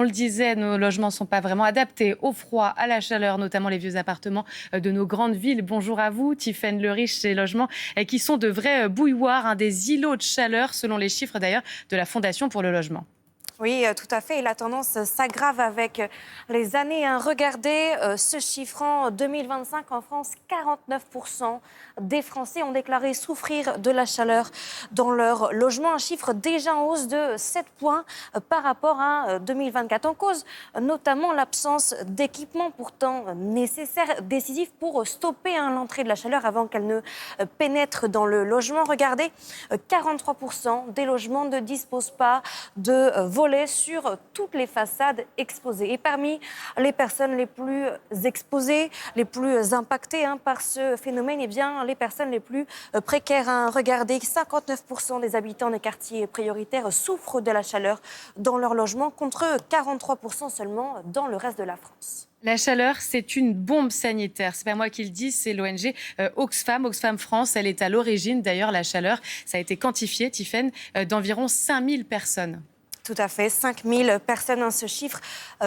On le disait, nos logements ne sont pas vraiment adaptés au froid, à la chaleur, notamment les vieux appartements de nos grandes villes. Bonjour à vous, Tiffaine Le Riche, ces logements qui sont de vrais bouilloires, des îlots de chaleur, selon les chiffres d'ailleurs de la Fondation pour le logement. Oui, tout à fait. Et la tendance s'aggrave avec les années. Regardez ce chiffre en 2025 en France, 49% des Français ont déclaré souffrir de la chaleur dans leur logement. Un chiffre déjà en hausse de 7 points par rapport à 2024. En cause, notamment l'absence d'équipements pourtant nécessaires, décisifs pour stopper l'entrée de la chaleur avant qu'elle ne pénètre dans le logement. Regardez, 43% des logements ne disposent pas de volets sur toutes les façades exposées. Et parmi les personnes les plus exposées, les plus impactées par ce phénomène, eh bien, les personnes les plus précaires. Regardez, 59% des habitants des quartiers prioritaires souffrent de la chaleur dans leur logement, contre 43% seulement dans le reste de la France. La chaleur, c'est une bombe sanitaire. C'est pas moi qui le dis, c'est l'ONG Oxfam France. Elle est à l'origine, d'ailleurs, la chaleur. Ça a été quantifié, Tiffaine, d'environ 5000 personnes. Tout à fait, 5000 personnes, ce chiffre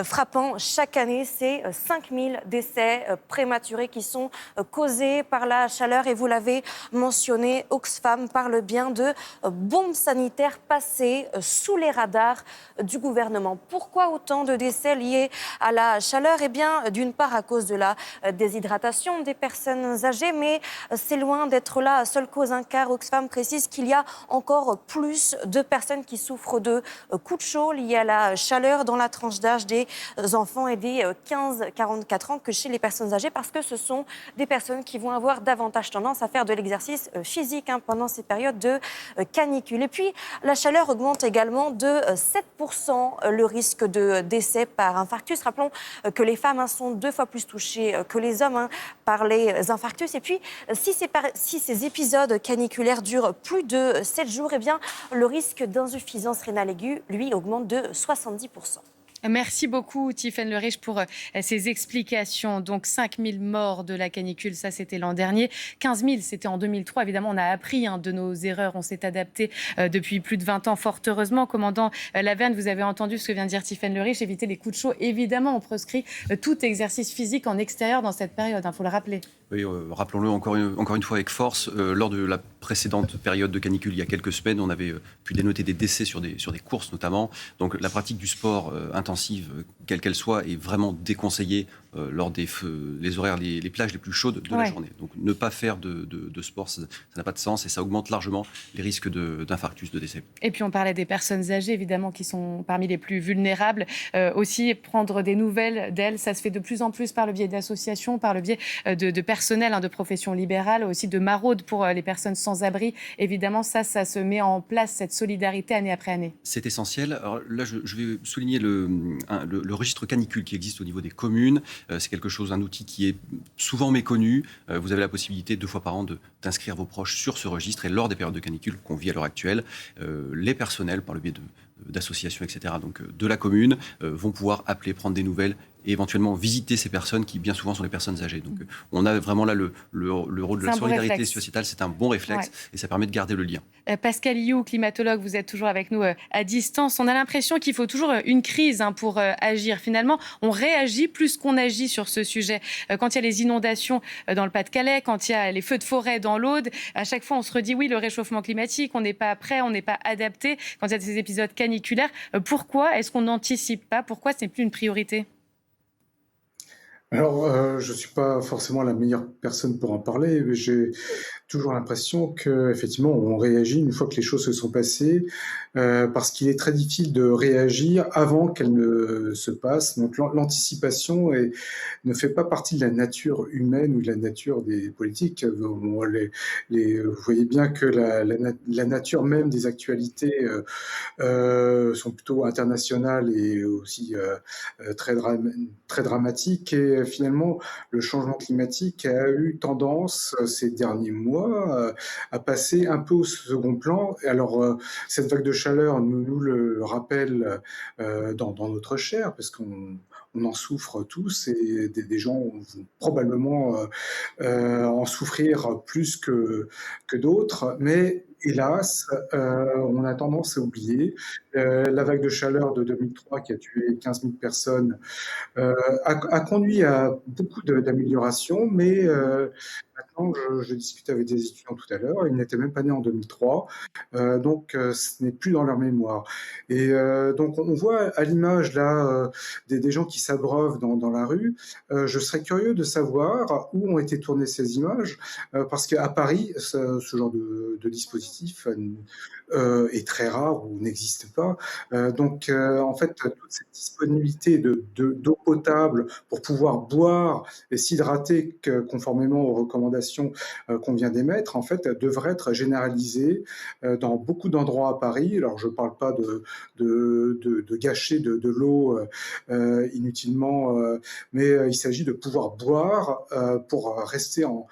frappant chaque année, c'est 5000 décès prématurés qui sont causés par la chaleur. Et vous l'avez mentionné, Oxfam parle bien de bombes sanitaires passées sous les radars du gouvernement. Pourquoi autant de décès liés à la chaleur ? Eh bien, d'une part à cause de la déshydratation des personnes âgées, mais c'est loin d'être la seule cause, car Oxfam précise qu'il y a encore plus de personnes qui souffrent de coups de chaud liés à la chaleur dans la tranche d'âge des enfants et des 15-44 ans que chez les personnes âgées, parce que ce sont des personnes qui vont avoir davantage tendance à faire de l'exercice physique pendant ces périodes de canicule. Et puis, la chaleur augmente également de 7% le risque de décès par infarctus. Rappelons que les femmes sont 2 fois plus touchées que les hommes par les infarctus. Et puis, si ces épisodes caniculaires durent plus de 7 jours, eh bien, le risque d'insuffisance rénale aiguë, lui, augmente de 70%. Merci beaucoup, Tiffaine Le Riche, pour ces explications. Donc, 5000 morts de la canicule, ça, c'était l'an dernier. 15 000, c'était en 2003. Évidemment, on a appris de nos erreurs. On s'est adapté depuis plus de 20 ans, fort heureusement. Commandant Laverne, vous avez entendu ce que vient de dire Tiffaine Le Riche. Éviter les coups de chaud. Évidemment, on proscrit tout exercice physique en extérieur dans cette période. Il faut le rappeler. Oui, rappelons-le encore une fois avec force. Lors de la précédente période de canicule, il y a quelques semaines, on avait pu dénoter des décès sur des courses notamment. Donc la pratique du sport intensive, quelle qu'elle soit, est vraiment déconseillée lors des horaires, les plages les plus chaudes de la journée. Donc ne pas faire de sport, ça n'a pas de sens et ça augmente largement les risques d'infarctus, de décès. Et puis on parlait des personnes âgées, évidemment, qui sont parmi les plus vulnérables. Aussi, prendre des nouvelles d'elles, ça se fait de plus en plus par le biais d'associations, par le biais de personnel, de professions libérales, aussi de maraudes pour les personnes sans abri. Évidemment, ça se met en place, cette solidarité année après année. C'est essentiel. Alors là, je vais souligner le registre canicule qui existe au niveau des communes. C'est quelque chose, un outil qui est souvent méconnu. Vous avez la possibilité 2 fois par an d'inscrire vos proches sur ce registre. Et lors des périodes de canicule qu'on vit à l'heure actuelle, les personnels, par le biais d'associations, etc., donc de la commune, vont pouvoir appeler, prendre des nouvelles et éventuellement visiter ces personnes qui, bien souvent, sont les personnes âgées. Donc, on a vraiment là le rôle de la solidarité sociétale. C'est un bon réflexe et ça permet de garder le lien. Pascal Ioux, climatologue, vous êtes toujours avec nous à distance. On a l'impression qu'il faut toujours une crise pour agir. Finalement, on réagit plus qu'on agit sur ce sujet. Quand il y a les inondations dans le Pas-de-Calais, quand il y a les feux de forêt dans l'Aude, à chaque fois, on se redit oui, le réchauffement climatique, on n'est pas prêt, on n'est pas adapté. Quand il y a ces épisodes caniculaires, pourquoi est-ce qu'on n'anticipe pas ? Pourquoi ce n'est plus une priorité ? Alors, je ne suis pas forcément la meilleure personne pour en parler, mais j'ai toujours l'impression qu'effectivement, on réagit une fois que les choses se sont passées, parce qu'il est très difficile de réagir avant qu'elles ne se passent. Donc, l'anticipation ne fait pas partie de la nature humaine ou de la nature des politiques. Vous voyez bien que la nature même des actualités sont plutôt internationales et aussi très dramatiques. Et finalement, le changement climatique a eu tendance ces derniers mois à passer un peu au second plan. Alors, cette vague de chaleur nous le rappelle dans notre chair, parce qu'on en souffre tous et des gens vont probablement en souffrir plus que d'autres. Mais hélas, on a tendance à oublier. La vague de chaleur de 2003 qui a tué 15 000 personnes a conduit à beaucoup d'améliorations, mais maintenant, je discutais avec des étudiants tout à l'heure, ils n'étaient même pas nés en 2003, donc ce n'est plus dans leur mémoire. Et donc on voit à l'image là des gens qui s'abreuvent dans la rue. Je serais curieux de savoir où ont été tournées ces images, parce qu'à Paris, ce genre de dispositif est très rare ou n'existe pas. Donc, en fait, toute cette disponibilité d'eau potable pour pouvoir boire et s'hydrater conformément aux recommandations qu'on vient d'émettre, en fait, devrait être généralisée dans beaucoup d'endroits à Paris. Alors, je ne parle pas de gâcher de l'eau inutilement, mais il s'agit de pouvoir boire pour rester en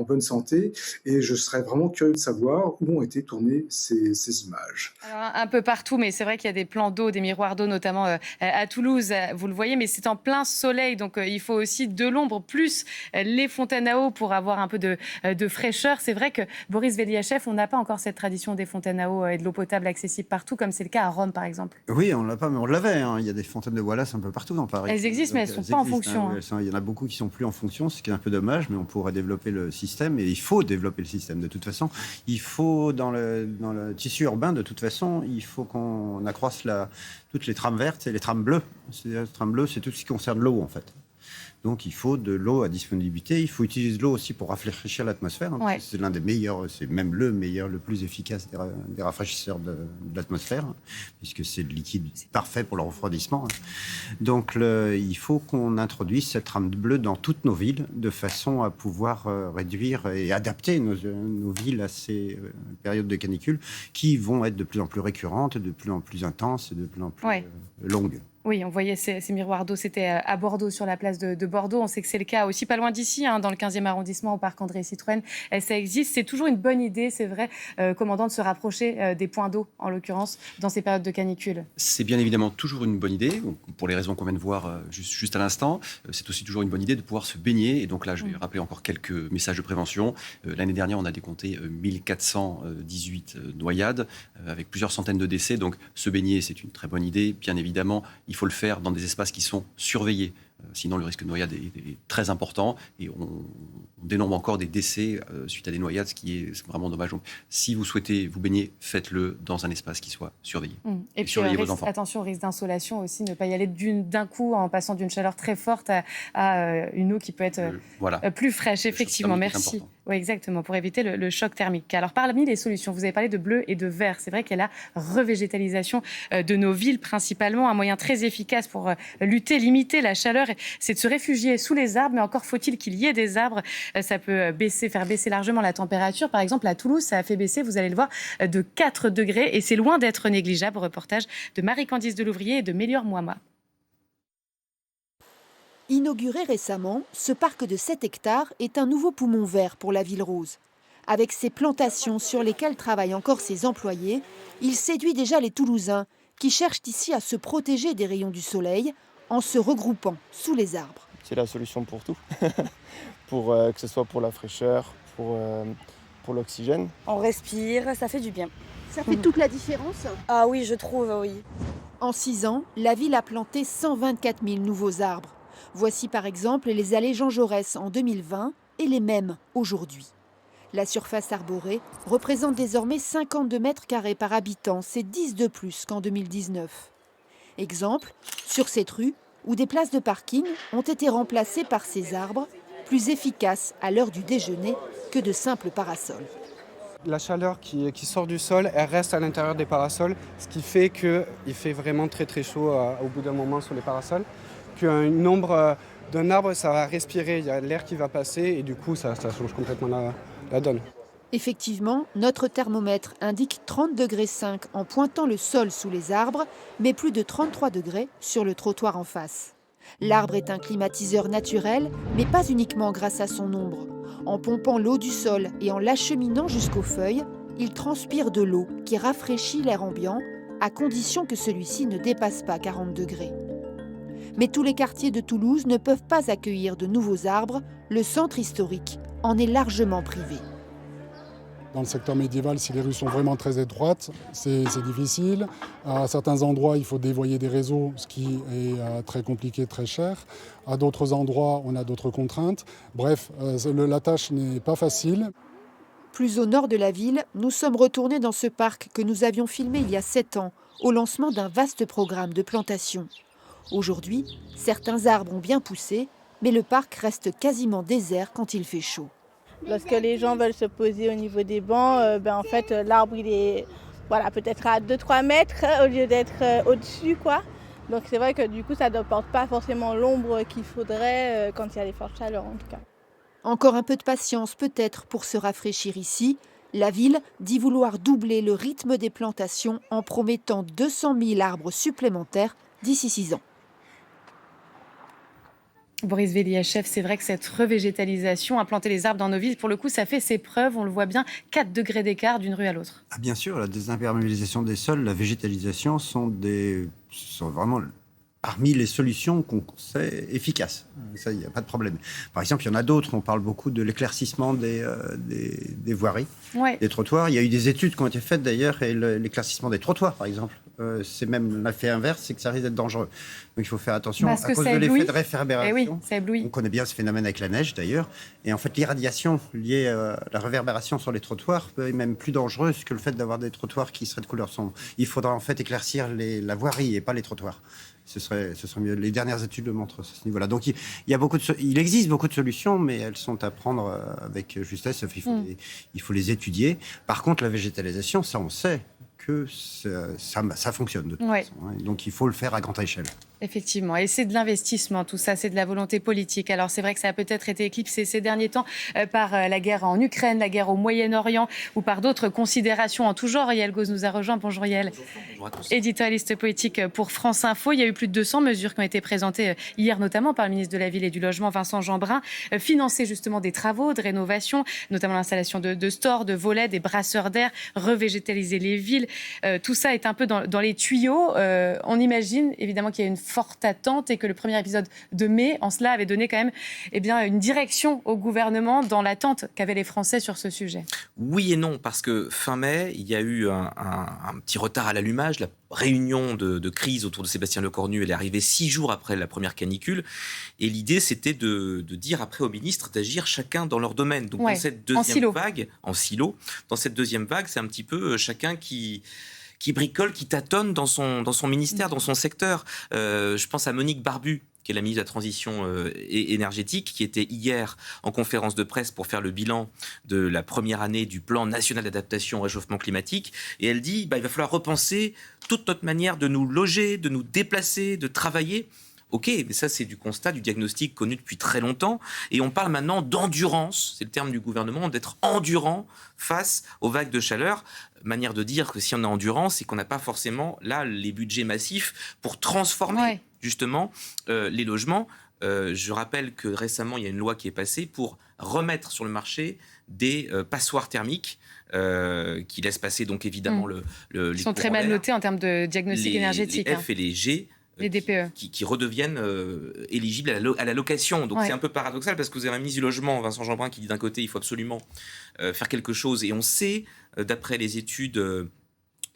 bonne santé. Et je serais vraiment curieux de savoir où ont été tournées ces images. Alors, un peu partout, mais c'est vrai qu'il y a des plans d'eau, des miroirs d'eau, notamment à Toulouse, vous le voyez, mais c'est en plein soleil, donc il faut aussi de l'ombre, plus les fontaines à eau pour avoir un peu de fraîcheur. C'est vrai que, Boris Veliachev, on n'a pas encore cette tradition des fontaines à eau et de l'eau potable accessible partout, comme c'est le cas à Rome, par exemple. Oui, on l'a pas, mais on l'avait. Hein. Il y a des fontaines de Wallace un peu partout dans Paris. Elles existent, mais elles ne sont pas en fonction. Hein. Il y en a beaucoup qui ne sont plus en fonction, ce qui est un peu dommage, mais on pourrait développer le système, et il faut développer le système de toute façon. Il faut, dans le tissu urbain, de toute façon, il faut qu'on accroisse toutes les trames vertes et les trames bleues. C'est-à-dire, les trames bleues, c'est tout ce qui concerne l'eau, en fait. Donc, il faut de l'eau à disponibilité. Il faut utiliser de l'eau aussi pour rafraîchir l'atmosphère. Hein, ouais. C'est l'un des meilleurs, c'est même le meilleur, le plus efficace des rafraîchisseurs de l'atmosphère, hein, puisque c'est le liquide parfait pour le refroidissement. Hein. Donc, il faut qu'on introduise cette trame bleue dans toutes nos villes, de façon à pouvoir réduire et adapter nos villes à ces périodes de canicule qui vont être de plus en plus récurrentes, de plus en plus intenses et de plus en plus longues. Oui, on voyait ces miroirs d'eau, c'était à Bordeaux, sur la place de Bordeaux. On sait que c'est le cas aussi pas loin d'ici, hein, dans le 15e arrondissement, au parc André Citroën. Ça existe, c'est toujours une bonne idée, c'est vrai, commandant, de se rapprocher des points d'eau, en l'occurrence, dans ces périodes de canicule. C'est bien évidemment toujours une bonne idée, pour les raisons qu'on vient de voir juste à l'instant. C'est aussi toujours une bonne idée de pouvoir se baigner. Et donc là, je vais rappeler encore quelques messages de prévention. L'année dernière, on a décompté 1418 noyades, avec plusieurs centaines de décès. Donc se baigner, c'est une très bonne idée. Bien évidemment, il faut le faire dans des espaces qui sont surveillés. Sinon, le risque de noyade est très important et on dénombre encore des décès suite à des noyades, ce qui est vraiment dommage. Donc, si vous souhaitez vous baigner, faites-le dans un espace qui soit surveillé. Et puis, attention au risque d'insolation aussi, ne pas y aller d'un coup en passant d'une chaleur très forte à une eau qui peut être plus fraîche. Effectivement, merci. Oui, exactement, pour éviter le choc thermique. Alors, parmi les solutions, vous avez parlé de bleu et de vert. C'est vrai qu'il y a la revégétalisation de nos villes, principalement. Un moyen très efficace pour limiter la chaleur, c'est de se réfugier sous les arbres. Mais encore faut-il qu'il y ait des arbres. Ça peut faire baisser largement la température. Par exemple, à Toulouse, ça a fait baisser, vous allez le voir, de 4 degrés. Et c'est loin d'être négligeable. Reportage de Marie-Candice Delouvrier et de Mélior Mouama. Inauguré récemment, ce parc de 7 hectares est un nouveau poumon vert pour la ville rose. Avec ses plantations sur lesquelles travaillent encore ses employés, il séduit déjà les Toulousains qui cherchent ici à se protéger des rayons du soleil en se regroupant sous les arbres. C'est la solution pour tout, que ce soit pour la fraîcheur, pour l'oxygène. On respire, ça fait du bien. Ça fait toute la différence ? Ah oui, je trouve, oui. En 6 ans, la ville a planté 124 000 nouveaux arbres. Voici par exemple les allées Jean Jaurès en 2020 et les mêmes aujourd'hui. La surface arborée représente désormais 52 mètres carrés par habitant, c'est 10 de plus qu'en 2019. Exemple, sur cette rue, où des places de parking ont été remplacées par ces arbres, plus efficaces à l'heure du déjeuner que de simples parasols. La chaleur qui sort du sol, elle reste à l'intérieur des parasols, ce qui fait qu'il fait vraiment très très chaud au bout d'un moment sur les parasols. Qu'une ombre d'un arbre, ça va respirer, il y a l'air qui va passer et du coup, ça change complètement la donne. Effectivement, notre thermomètre indique 30,5 degrés en pointant le sol sous les arbres, mais plus de 33 degrés sur le trottoir en face. L'arbre est un climatiseur naturel, mais pas uniquement grâce à son ombre. En pompant l'eau du sol et en l'acheminant jusqu'aux feuilles, il transpire de l'eau qui rafraîchit l'air ambiant, à condition que celui-ci ne dépasse pas 40 degrés. Mais tous les quartiers de Toulouse ne peuvent pas accueillir de nouveaux arbres. Le centre historique en est largement privé. Dans le secteur médiéval, si les rues sont vraiment très étroites, c'est difficile. À certains endroits, il faut dévoyer des réseaux, ce qui est très compliqué, très cher. À d'autres endroits, on a d'autres contraintes. Bref, la tâche n'est pas facile. Plus au nord de la ville, nous sommes retournés dans ce parc que nous avions filmé il y a 7 ans, au lancement d'un vaste programme de plantation. Aujourd'hui, certains arbres ont bien poussé, mais le parc reste quasiment désert quand il fait chaud. Lorsque les gens veulent se poser au niveau des bancs, en fait, l'arbre il est peut-être à 2-3 mètres au lieu d'être au-dessus, quoi. Donc c'est vrai que du coup, ça n'apporte pas forcément l'ombre qu'il faudrait quand il y a des fortes chaleurs, en tout cas. Encore un peu de patience peut-être pour se rafraîchir ici. La ville dit vouloir doubler le rythme des plantations en promettant 200 000 arbres supplémentaires d'ici 6 ans. Boris Veliachev, c'est vrai que cette revégétalisation, implanter les arbres dans nos villes, pour le coup, ça fait ses preuves. On le voit bien, 4 degrés d'écart d'une rue à l'autre. Ah, bien sûr, la désimperméabilisation des sols, la végétalisation sont vraiment parmi les solutions qu'on sait efficaces. Ça, il n'y a pas de problème. Par exemple, il y en a d'autres. On parle beaucoup de l'éclaircissement des voiries, des trottoirs. Il y a eu des études qui ont été faites d'ailleurs, et l'éclaircissement des trottoirs, par exemple, c'est même l'effet inverse, c'est que ça risque d'être dangereux. Donc il faut faire attention à cause de l'effet de réverbération. Oui, ça éblouit. On connaît bien ce phénomène avec la neige d'ailleurs. Et en fait, l'irradiation liée à la réverbération sur les trottoirs est même plus dangereuse que le fait d'avoir des trottoirs qui seraient de couleur sombre. Il faudra en fait éclaircir la voirie et pas les trottoirs. Ce serait mieux. Les dernières études le montrent à ce niveau-là. Donc il existe beaucoup de solutions, mais elles sont à prendre avec justesse. Il faut les étudier. Par contre, la végétalisation, ça on sait que ça fonctionne de toute façon. Donc il faut le faire à grande échelle. Effectivement, et c'est de l'investissement, tout ça, c'est de la volonté politique. Alors c'est vrai que ça a peut-être été éclipsé ces derniers temps par la guerre en Ukraine, la guerre au Moyen-Orient ou par d'autres considérations en tout genre. Yael Gauze nous a rejoint. Bonjour Yael. Bonjour à tous. Éditorialiste politique pour France Info. Il y a eu plus de 200 mesures qui ont été présentées hier, notamment par le ministre de la Ville et du Logement, Vincent Jeanbrun, financer justement des travaux de rénovation, notamment l'installation de stores, de volets, des brasseurs d'air, revégétaliser les villes. Tout ça est un peu dans les tuyaux. On imagine évidemment qu'il y a une forte attente et que le premier épisode de mai, en cela, avait donné quand même une direction au gouvernement dans l'attente qu'avaient les Français sur ce sujet. Oui et non, parce que fin mai, il y a eu un petit retard à l'allumage. La réunion de crise autour de Sébastien Lecornu, elle est arrivée 6 jours après la première canicule. Et l'idée, c'était de dire après aux ministres d'agir chacun dans leur domaine. Donc dans cette deuxième vague, en silo, dans cette deuxième vague, c'est un petit peu chacun qui bricole, qui tâtonne dans son ministère, dans son secteur. Je pense à Monique Barbu, qui est la ministre de la Transition énergétique, qui était hier en conférence de presse pour faire le bilan de la première année du plan national d'adaptation au réchauffement climatique. Et elle dit il va falloir repenser toute notre manière de nous loger, de nous déplacer, de travailler. Ok, mais ça c'est du constat, du diagnostic connu depuis très longtemps. Et on parle maintenant d'endurance, c'est le terme du gouvernement, d'être endurant face aux vagues de chaleur. Manière de dire que si on est endurant, c'est qu'on n'a pas forcément là les budgets massifs pour transformer justement les logements. Je rappelle que récemment, il y a une loi qui est passée pour remettre sur le marché des passoires thermiques qui laissent passer donc évidemment les Ils sont très mal notés en termes de diagnostic énergétique. Les F et les G. Les DPE. Qui redeviennent éligibles à la location. Donc c'est un peu paradoxal parce que vous avez un ministre du Logement, Vincent Jeanbrun, qui dit d'un côté il faut absolument faire quelque chose. Et on sait, d'après les études de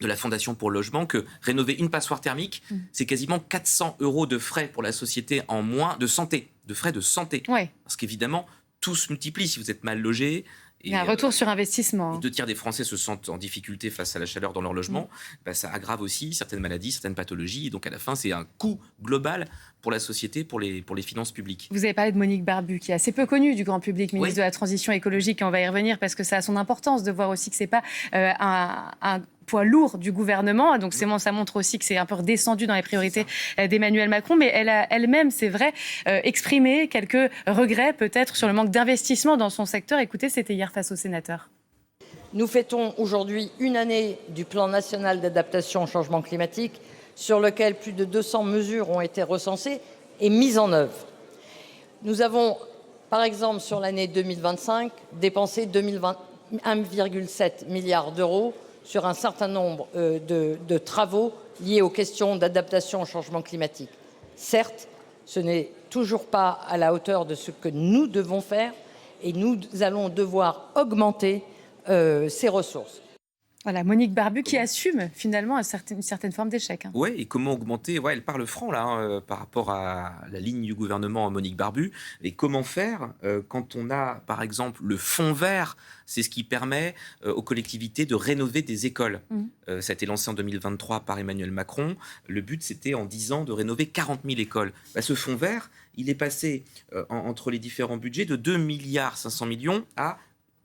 la Fondation pour le Logement, que rénover une passoire thermique, c'est quasiment 400 € de frais pour la société en moins de frais de santé. Parce qu'évidemment, tout se multiplie. Si vous êtes mal logé, il y a un retour sur investissement. 2 tiers des Français se sentent en difficulté face à la chaleur dans leur logement. Ça aggrave aussi certaines maladies, certaines pathologies. Et donc, à la fin, c'est un coût global pour la société, pour les finances publiques. Vous avez parlé de Monique Barbu, qui est assez peu connue du grand public, ministre de la Transition écologique. Et on va y revenir parce que ça a son importance de voir aussi que ce n'est pas un poids lourd du gouvernement. Donc, ça montre aussi que c'est un peu redescendu dans les priorités d'Emmanuel Macron. Mais elle a elle-même, c'est vrai, exprimé quelques regrets peut-être sur le manque d'investissement dans son secteur. Écoutez, c'était hier face aux sénateurs. Nous fêtons aujourd'hui une année du plan national d'adaptation au changement climatique sur lequel plus de 200 mesures ont été recensées et mises en œuvre. Nous avons, par exemple, sur l'année 2025, dépensé 1,7 milliard d'euros sur un certain nombre de travaux liés aux questions d'adaptation au changement climatique. Certes, ce n'est toujours pas à la hauteur de ce que nous devons faire et nous allons devoir augmenter ces ressources. Voilà, Monique Barbu qui assume finalement une certaine forme d'échec. Ouais, et comment augmenter. Ouais, elle parle franc là par rapport à la ligne du gouvernement Monique Barbu. Et comment faire quand on a, par exemple, le fonds vert. C'est ce qui permet aux collectivités de rénover des écoles. Ça a été lancé en 2023 par Emmanuel Macron. Le but, c'était en 10 ans de rénover 40 000 écoles. Ce fonds vert, il est passé entre les différents budgets de 2,5 milliards à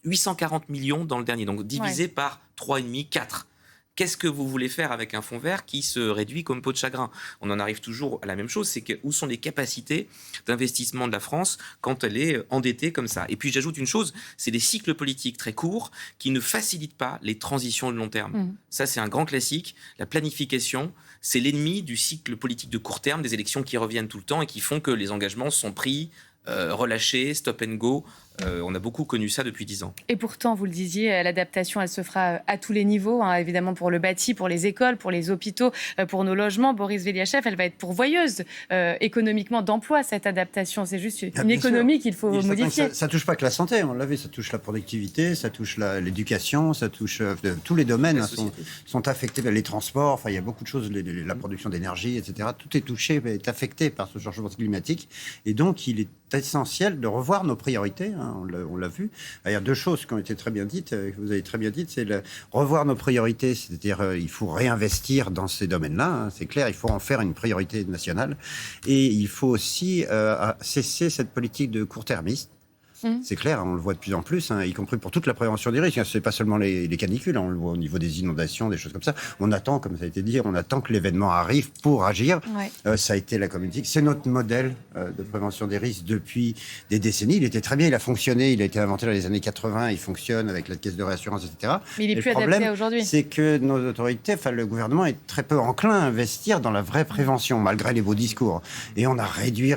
840 millions dans le dernier, donc divisé par 3,5, 4. Qu'est-ce que vous voulez faire avec un fonds vert qui se réduit comme peau de chagrin? On en arrive toujours à la même chose, c'est que où sont les capacités d'investissement de la France quand elle est endettée comme ça? Et puis j'ajoute une chose, c'est des cycles politiques très courts qui ne facilitent pas les transitions de long terme. Ça, c'est un grand classique. La planification, c'est l'ennemi du cycle politique de court terme, des élections qui reviennent tout le temps et qui font que les engagements sont pris, relâchés, stop and go. On a beaucoup connu ça depuis 10 ans. Et pourtant, vous le disiez, l'adaptation, elle se fera à tous les niveaux, évidemment pour le bâti, pour les écoles, pour les hôpitaux, pour nos logements. Boris Veliachev, elle va être pourvoyeuse économiquement d'emploi, cette adaptation. C'est juste une économie qu'il faut modifier. Ça touche pas que la santé, on l'a vu, ça touche la productivité, ça touche l'éducation, ça touche tous les domaines sont affectés, les transports, enfin il y a beaucoup de choses, la production d'énergie, etc. Tout est touché, est affecté par ce changement climatique. Et donc, il est essentiel de revoir nos priorités. On l'a vu. Il y a deux choses qui ont été très bien dites, que vous avez très bien dites, c'est revoir nos priorités, c'est-à-dire il faut réinvestir dans ces domaines-là, c'est clair, il faut en faire une priorité nationale, et il faut aussi cesser cette politique de court-termiste. C'est clair, on le voit de plus en plus, y compris pour toute la prévention des risques. C'est pas seulement les canicules, on le voit au niveau des inondations, des choses comme ça. On attend, comme ça a été dit, on attend que l'événement arrive pour agir. Ça a été la communauté. C'est notre modèle de prévention des risques depuis des décennies. Il était très bien, il a fonctionné, il a été inventé dans les années 80, il fonctionne avec la caisse de réassurance, etc. Mais il est plus adapté aujourd'hui. C'est que nos autorités, le gouvernement est très peu enclin à investir dans la vraie prévention, malgré les beaux discours. Et on a réduit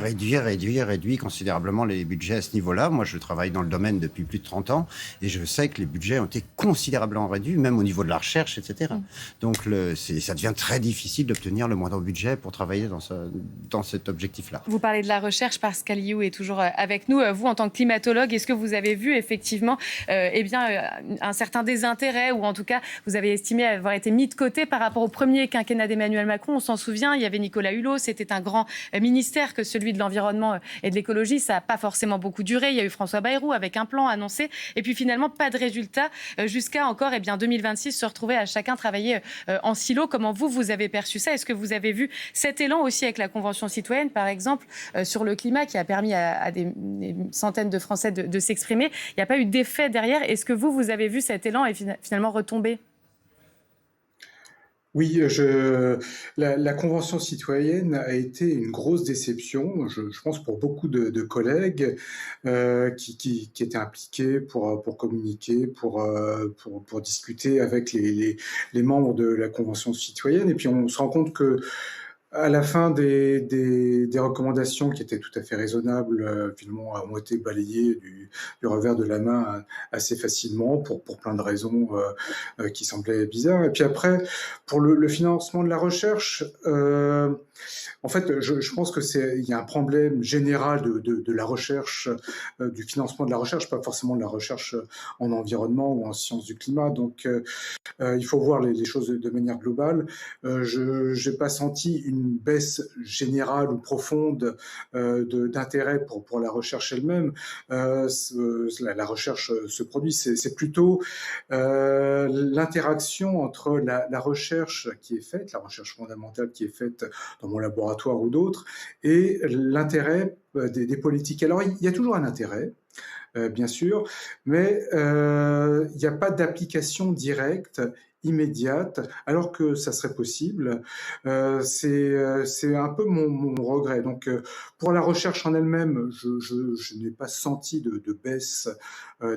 considérablement les budgets à ce niveau-là. Moi, je travaille dans le domaine depuis plus de 30 ans et je sais que les budgets ont été considérablement réduits, même au niveau de la recherche, etc. Donc, ça devient très difficile d'obtenir le moindre budget pour travailler dans cet objectif-là. Vous parlez de la recherche, Pascal Liou est toujours avec nous. Vous, en tant que climatologue, est-ce que vous avez vu effectivement un certain désintérêt, ou en tout cas, vous avez estimé avoir été mis de côté par rapport au premier quinquennat d'Emmanuel Macron? On s'en souvient, il y avait Nicolas Hulot, c'était un grand ministère que celui de l'environnement et de l'écologie. Ça n'a pas forcément beaucoup duré. Il y a eu François Bayrou avec un plan annoncé, et puis finalement pas de résultat jusqu'à encore 2026, se retrouver à chacun travailler en silo. Comment vous avez perçu ça? Est-ce que vous avez vu cet élan aussi avec la Convention citoyenne, par exemple, sur le climat, qui a permis à des centaines de Français de s'exprimer? Il n'y a pas eu d'effet derrière. Est-ce que vous avez vu cet élan et finalement retomber? Oui, la Convention citoyenne a été une grosse déception, je pense, pour beaucoup de collègues qui étaient impliqués pour communiquer, pour discuter avec les membres de la Convention citoyenne. Et puis on se rend compte que à la fin des recommandations qui étaient tout à fait raisonnables, finalement, ont été balayées du revers de la main assez facilement pour plein de raisons qui semblaient bizarres. Et puis après, pour le financement de la recherche, en fait, je pense il y a un problème général de la recherche, du financement de la recherche, pas forcément de la recherche en environnement ou en sciences du climat. Donc, il faut voir les choses de manière globale. Je n'ai pas senti une baisse générale ou profonde d'intérêt pour la recherche elle-même. La recherche se produit, c'est plutôt l'interaction entre la recherche qui est faite, la recherche fondamentale qui est faite dans mon laboratoire ou d'autres, et l'intérêt des politiques. Alors, il y a toujours un intérêt, bien sûr, mais il n'y a pas d'application directe, immédiate, alors que ça serait possible. C'est un peu mon regret. Donc, pour la recherche en elle-même, je n'ai pas senti de baisse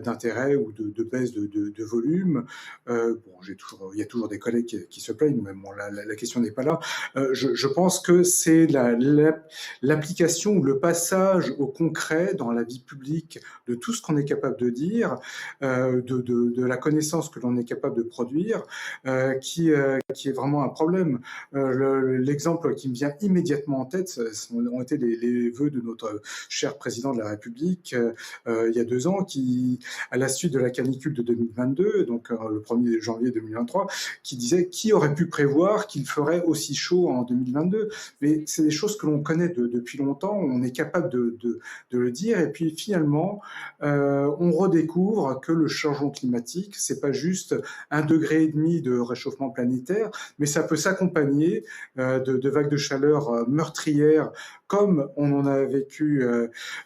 d'intérêt ou de baisse de volume. Il y a toujours des collègues qui se plaignent, mais bon, la question n'est pas là. Je pense que c'est l'application ou le passage passage au concret dans la vie publique de tout ce qu'on est capable de dire, de la connaissance que l'on est capable de produire, qui est vraiment un problème. L'exemple qui me vient immédiatement en tête ont été les vœux de notre cher président de la République il y a 2 ans, qui, à la suite de la canicule de 2022, donc le 1er janvier 2023, qui disait qui aurait pu prévoir qu'il ferait aussi chaud en 2022. Mais c'est des choses que l'on connaît depuis longtemps, on est capable de le dire, et puis finalement, on redécouvre que le changement climatique, c'est pas juste 1,5 degré de réchauffement planétaire, mais ça peut s'accompagner de vagues de chaleur meurtrières, comme on en a vécu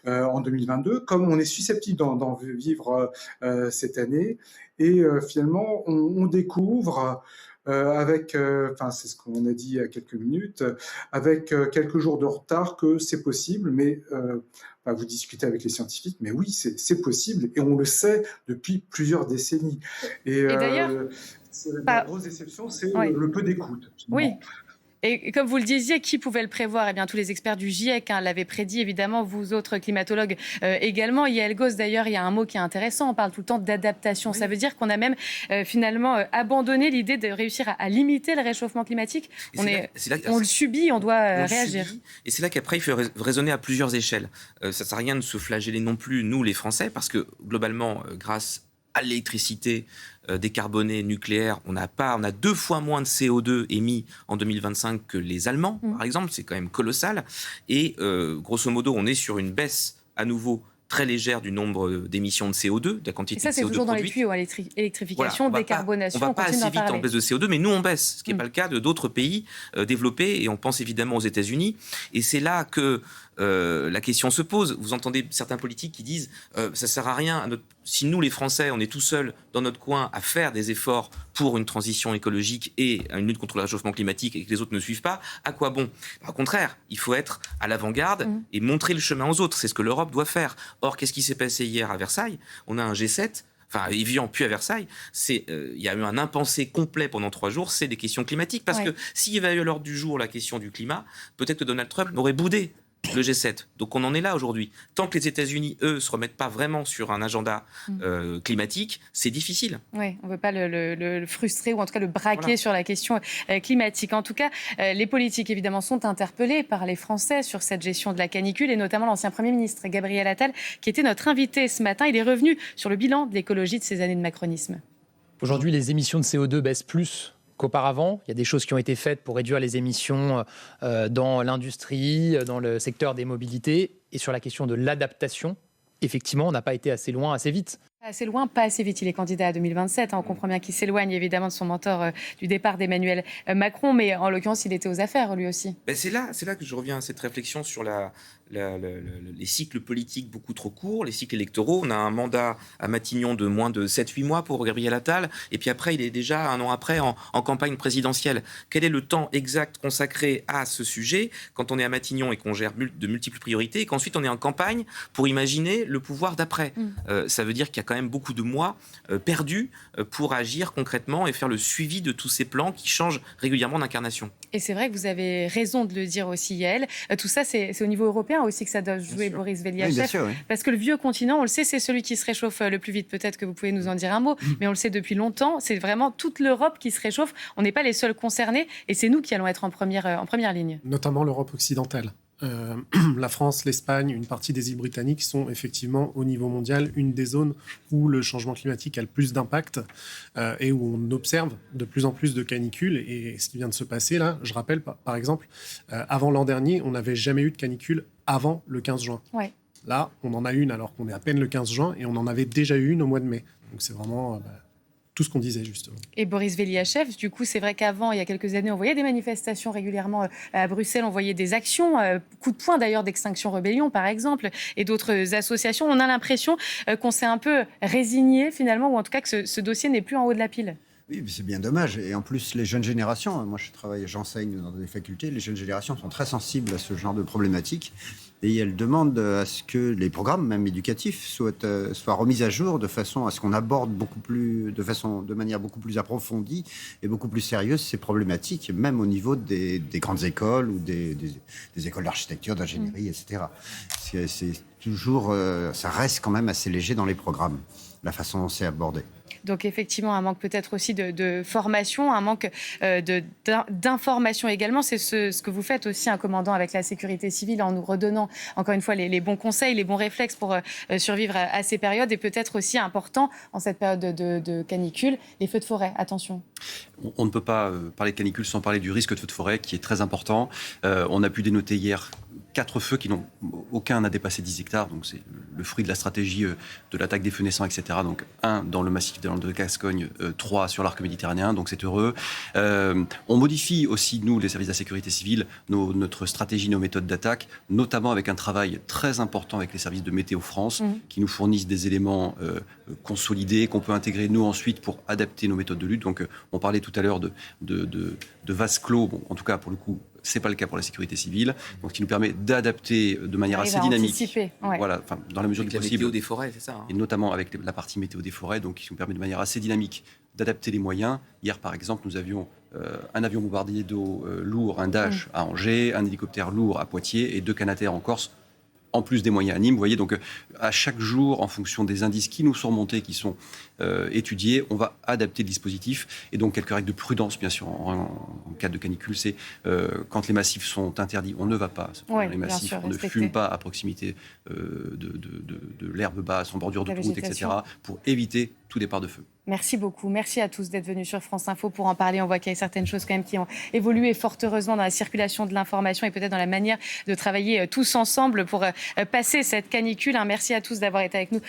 en 2022, comme on est susceptible d'en vivre cette année. Et finalement, on découvre c'est ce qu'on a dit il y a quelques minutes, avec quelques jours de retard, que c'est possible, mais vous discutez avec les scientifiques, mais oui, c'est possible, et on le sait depuis plusieurs décennies. Et d'ailleurs, la grosse déception, c'est le peu d'écoute. Oui. Et comme vous le disiez, qui pouvait le prévoir ? Eh bien, tous les experts du GIEC l'avaient prédit, évidemment, vous autres climatologues également. Yael Gauze, d'ailleurs, il y a un mot qui est intéressant, on parle tout le temps d'adaptation. Oui. Ça veut dire qu'on a même finalement abandonné l'idée de réussir à limiter le réchauffement climatique. On le subit, on doit réagir. Et c'est là qu'après, il faut raisonner à plusieurs échelles. Ça ne sert à rien de se flageller non plus, nous les Français, parce que globalement, grâce à l'électricité décarbonée nucléaire, on a 2 fois moins de CO2 émis en 2025 que les Allemands, par exemple. C'est quand même colossal. Et grosso modo, on est sur une baisse à nouveau très légère du nombre d'émissions de CO2, de la quantité de CO2 produite. Et ça, c'est toujours dans les tuyaux, électrification, décarbonation. On ne va pas assez vite en baisse de CO2, mais nous, on baisse, ce qui n'est pas le cas de d'autres pays développés, et on pense évidemment aux États-Unis. Et c'est là que la question se pose. Vous entendez certains politiques qui disent ça ne sert à rien, si nous, les Français, on est tout seuls dans notre coin à faire des efforts pour une transition écologique et une lutte contre le réchauffement climatique, et que les autres ne suivent pas, à quoi bon ? Au contraire, il faut être à l'avant-garde et montrer le chemin aux autres. C'est ce que l'Europe doit faire. Or, qu'est-ce qui s'est passé hier à Versailles ? On a un G7, à Évian puis à Versailles, il y a eu un impensé complet pendant 3 jours, c'est des questions climatiques. Parce que s'il y avait eu à l'ordre du jour la question du climat, peut-être que Donald Trump aurait boudé le G7. Donc on en est là aujourd'hui. Tant que les États-Unis, eux, ne se remettent pas vraiment sur un agenda climatique, c'est difficile. Oui, on ne veut pas le frustrer ou en tout cas le braquer sur la question climatique. En tout cas, les politiques, évidemment, sont interpellés par les Français sur cette gestion de la canicule, et notamment l'ancien Premier ministre Gabriel Attal, qui était notre invité ce matin. Il est revenu sur le bilan de l'écologie de ces années de macronisme. Aujourd'hui, les émissions de CO2 baissent plus qu'auparavant. Il y a des choses qui ont été faites pour réduire les émissions dans l'industrie, dans le secteur des mobilités. Et sur la question de l'adaptation, effectivement, on n'a pas été assez loin, assez vite. Assez loin, pas assez vite. Il est candidat à 2027. On comprend bien qu'il s'éloigne évidemment de son mentor du départ d'Emmanuel Macron, mais en l'occurrence, il était aux affaires lui aussi. C'est là que je reviens à cette réflexion sur les cycles politiques beaucoup trop courts, les cycles électoraux. On a un mandat à Matignon de moins de 7-8 mois pour Gabriel Attal, et puis après, il est déjà 1 an après en campagne présidentielle. Quel est le temps exact consacré à ce sujet quand on est à Matignon et qu'on gère de multiples priorités, et qu'ensuite on est en campagne pour imaginer le pouvoir d'après ? Ça veut dire qu'il y a quand même beaucoup de mois perdus pour agir concrètement et faire le suivi de tous ces plans qui changent régulièrement d'incarnation. Et c'est vrai que vous avez raison de le dire aussi, Yael. Tout ça, c'est au niveau européen aussi que ça doit jouer, Boris Veliachev. Oui. Parce que le vieux continent, on le sait, c'est celui qui se réchauffe le plus vite. Peut-être que vous pouvez nous en dire un mot, mais on le sait depuis longtemps. C'est vraiment toute l'Europe qui se réchauffe. On n'est pas les seuls concernés, et c'est nous qui allons être en première ligne. Notamment l'Europe occidentale. La France, l'Espagne, une partie des îles britanniques sont effectivement au niveau mondial une des zones où le changement climatique a le plus d'impact et où on observe de plus en plus de canicules. Et ce qui vient de se passer là, je rappelle par exemple, avant l'an dernier, on n'avait jamais eu de canicule avant le 15 juin. Ouais. Là, on en a une alors qu'on est à peine le 15 juin et on en avait déjà eu une au mois de mai. Donc c'est vraiment... tout ce qu'on disait, justement. Et Boris Veliachev, du coup, c'est vrai qu'avant, il y a quelques années, on voyait des manifestations régulièrement à Bruxelles, on voyait des actions, coup de poing d'ailleurs d'Extinction Rebellion, par exemple, et d'autres associations. On a l'impression qu'on s'est un peu résigné, finalement, ou en tout cas que ce dossier n'est plus en haut de la pile. Oui, mais c'est bien dommage. Et en plus, les jeunes générations, moi j'enseigne dans des facultés, les jeunes générations sont très sensibles à ce genre de problématiques. Et elle demande à ce que les programmes, même éducatifs, soient remis à jour de façon à ce qu'on aborde de manière beaucoup plus approfondie et beaucoup plus sérieuse ces problématiques, même au niveau des grandes écoles ou des écoles d'architecture, d'ingénierie, etc. C'est toujours, ça reste quand même assez léger dans les programmes, la façon dont c'est abordé. Donc effectivement, un manque peut-être aussi de formation, un manque d'information également. C'est ce que vous faites aussi, un commandant, avec la sécurité civile, en nous redonnant encore une fois les bons conseils, les bons réflexes pour survivre à ces périodes. Et peut-être aussi important en cette période de canicule, les feux de forêt. Attention. On ne peut pas parler de canicule sans parler du risque de feu de forêt qui est très important. On a pu dénoter hier 4 feux qui n'ont aucun n'a dépassé 10 hectares, donc c'est le fruit de la stratégie de l'attaque des feux naissants, etc. Donc 1 dans le massif des Landes de Gascogne, 3 sur l'arc méditerranéen, donc c'est heureux. On modifie aussi, nous, les services de la sécurité civile, notre stratégie, nos méthodes d'attaque, notamment avec un travail très important avec les services de Météo France, qui nous fournissent des éléments consolidés qu'on peut intégrer, nous, ensuite, pour adapter nos méthodes de lutte. Donc on parlait tout à l'heure de vases clos, bon, en tout cas, pour le coup, c'est pas le cas pour la sécurité civile, donc ce qui nous permet d'adapter de manière assez dynamique, voilà, dans la mesure du possible, météo des forêts, c'est ça, hein. Et notamment avec la partie météo des forêts, donc qui nous permet de manière assez dynamique d'adapter les moyens. Hier, par exemple, nous avions un avion bombardier d'eau lourd, un Dash à Angers, un hélicoptère lourd à Poitiers et 2 Canadair en Corse, en plus des moyens à Nîmes. Vous voyez, donc à chaque jour, en fonction des indices qui nous sont remontés, qui sont étudiés, on va adapter le dispositif. Et donc quelques règles de prudence, bien sûr, en cas de canicule, c'est quand les massifs sont interdits, on ne va pas les massifs, on ne fume pas à proximité de l'herbe basse, en bordure de route, etc., pour éviter tout départ de feu. Merci beaucoup. Merci à tous d'être venus sur France Info pour en parler. On voit qu'il y a certaines choses quand même qui ont évolué fort heureusement dans la circulation de l'information et peut-être dans la manière de travailler tous ensemble pour passer cette canicule. Merci à tous d'avoir été avec nous